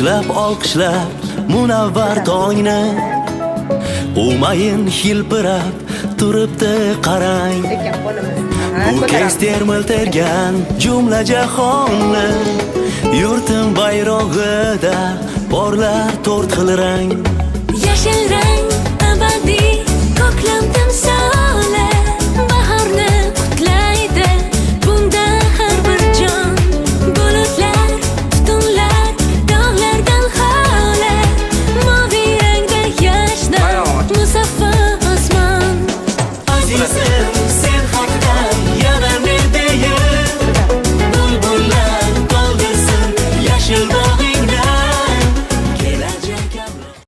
olqishlab munavvar tongni umayin hilpirab turibdi qarang. Bu kez termil tergan jumla jahonni yurtim bayrog'ida porlar to'rt xil rang. Yashil rang